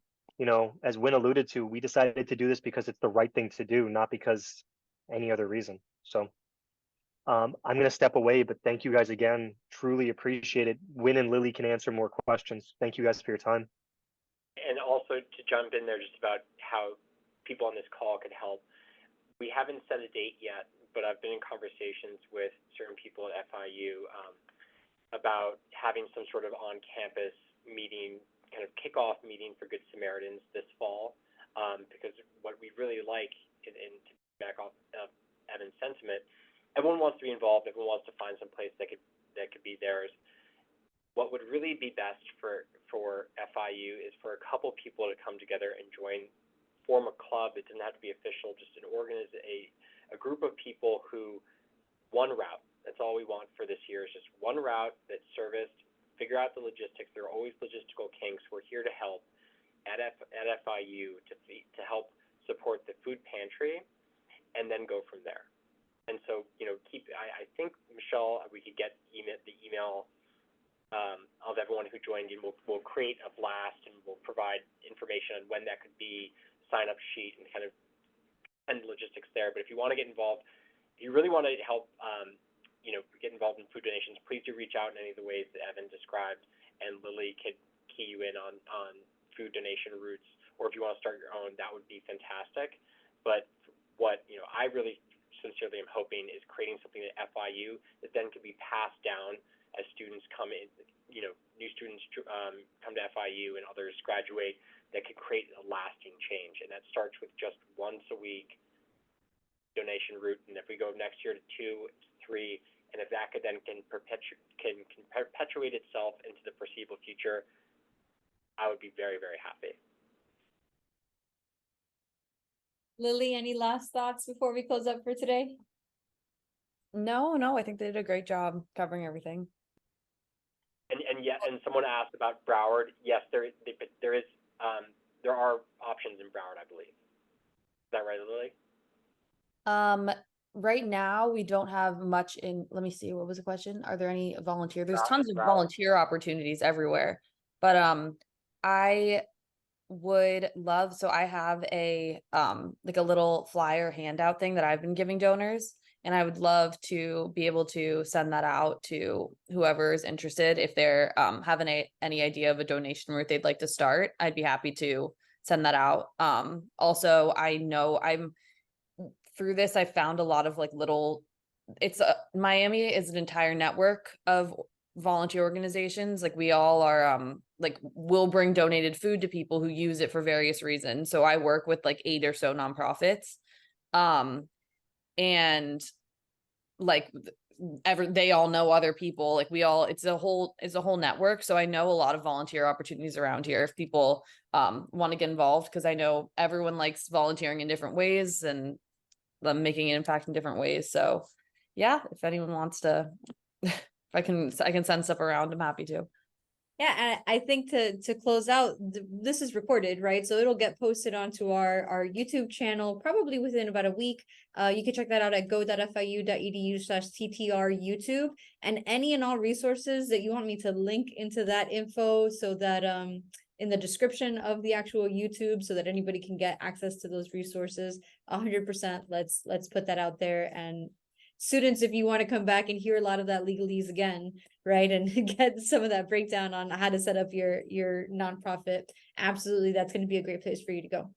as Win alluded to, we decided to do this because it's the right thing to do, not because any other reason. So I'm going to step away, but thank you guys again. Truly appreciate it. Win and Lily can answer more questions. Thank you guys for your time. And also to jump in there just about how people on this call could help. We haven't set a date yet, but I've been in conversations with certain people at FIU about having some sort of on-campus meeting, kind of kickoff meeting for Good Samaritans this fall, because what we really like, and to back off Evan's sentiment, everyone wants to be involved. Everyone wants to find some place that could be theirs. What would really be best for FIU is for a couple people to come together and form a club. It doesn't have to be official, just a group of people who, one route, that's all we want for this year is just one route that's serviced, figure out the logistics. There are always logistical kinks. We're here to help at FIU to help support the food pantry and then go from there. And so, I think, Michelle, we could get the email of everyone who joined in. We'll create a blast, and we'll provide information on when that could be, sign-up sheet, and kind of logistics there. But if you want to get involved, if you really want to help, get involved in food donations, please do reach out in any of the ways that Evan described, and Lily could key you in on food donation routes, or if you want to start your own, that would be fantastic. But what, I really sincerely am hoping is creating something at FIU that then can be passed down as students come in, new students come to FIU and others graduate, that could create a lasting change. And that starts with just once a week donation route. And if we go next year to 2, 3, and if that could then can perpetuate itself into the foreseeable future, I would be very, very happy. Lily, any last thoughts before we close up for today? No, I think they did a great job covering everything. And someone asked about Broward. Yes, there are options in Broward, I believe. Is that right, Lily? Right now we don't have much in, let me see, what was the question? Are there any volunteer? There's tons of Broward. volunteer opportunities everywhere. But I would love, so I have a like a little flyer handout thing that I've been giving donors, and I would love to be able to send that out to whoever is interested. If they're having any idea of a donation route they'd like to start, I'd be happy to send that out. Also, I know through this, I found a lot of like little, Miami is an entire network of volunteer organizations. Like we all are, like we'll bring donated food to people who use it for various reasons. So I work with like 8 or so nonprofits. And like they all know other people, like it's a whole network. So I know a lot of volunteer opportunities around here if people want to get involved, because I know everyone likes volunteering in different ways and making an impact in different ways. So yeah, if anyone wants to, if I can send stuff around, I'm happy to. Yeah, and I think to close out, this is recorded, right? So it'll get posted onto our YouTube channel probably within about a week. You can check that out at go.fiu.edu/TTR YouTube, and any and all resources that you want me to link into that info, so that in the description of the actual YouTube, so that anybody can get access to those resources. 100%. Let's put that out there. And students, if you want to come back and hear a lot of that legalese again, right, and get some of that breakdown on how to set up your nonprofit, absolutely, that's going to be a great place for you to go.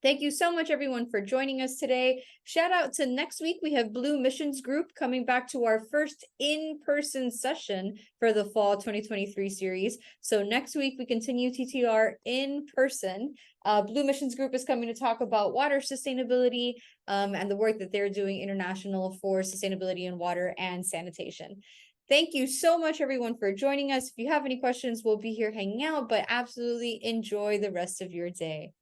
Thank you so much, everyone, for joining us today. Shout out to next week. We have Blue Missions Group coming back to our first in-person session for the fall 2023 series. So next week, we continue TTR in person. Blue Missions Group is coming to talk about water sustainability and the work that they're doing international for sustainability in water and sanitation. Thank you so much, everyone, for joining us. If you have any questions, we'll be here hanging out, but absolutely enjoy the rest of your day.